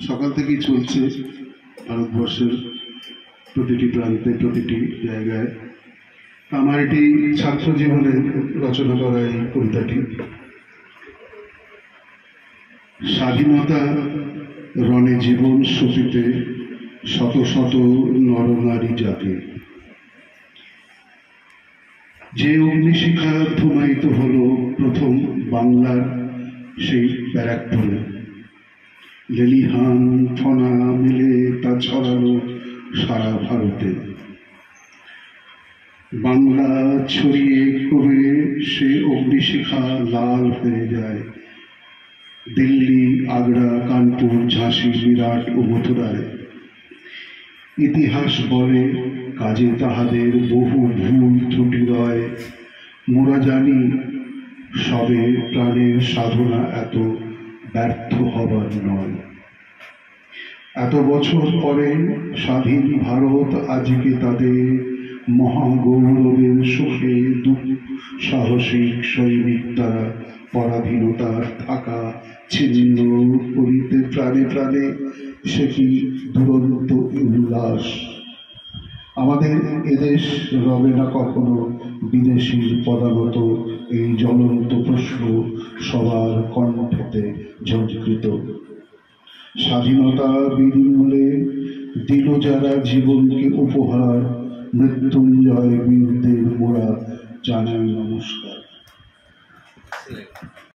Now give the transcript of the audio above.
সকাল থেকেই চলছে ভারতবর্ষের প্রতিটি প্রান্তে প্রতিটি জায়গায়। আমার এটি ছাত্র জীবনে রচনা করা এই কবিতাটি। স্বাধীনতা রণে জীবন সূচিতে শত শত নরনারী জাতি, যে অগ্নিশিখা ধূমায়িত হলো প্রথম বাংলার সেই ব্যারাকপুরে। লেলিহান ফনা মিলে তা ছড়ালো সারা ভারতে। বাংলা ছড়িয়ে ক্রমে সে অগ্নিশিখা লাল হয়ে যায় দিল্লি, আগ্রা, কানপুর, ঝাঁসি, মিরাট ও মথুরায়। ইতিহাস বলে কাজে তাহাদের বহু ভুল ত্রুটি রয়। মোরা জানি সবে প্রাণের সাধনা এত ব্যর্থ হবার নয়। এত বছর পরে স্বাধীন ভারত আজকে তাদের মহাগৌরবের সুখে সাহসিক সৈনিক দ্বারা পরাধীনতার থাকা ছিন্ন করিতে প্রাণে প্রাণে সে কি দুরন্ত উল্লাস। আমাদের এদেশ রবে না কখনো বিদেশির পদানত, এই জ্বলন্ত প্রশ্ন সবার কণ্ঠেতে ঝঙ্কৃত। স্বাধীনতা বিনিমূলে দিল যারা জীবনকে উপহার, মৃত্যুঞ্জয় বীরদের মোরা জানাই নমস্কার।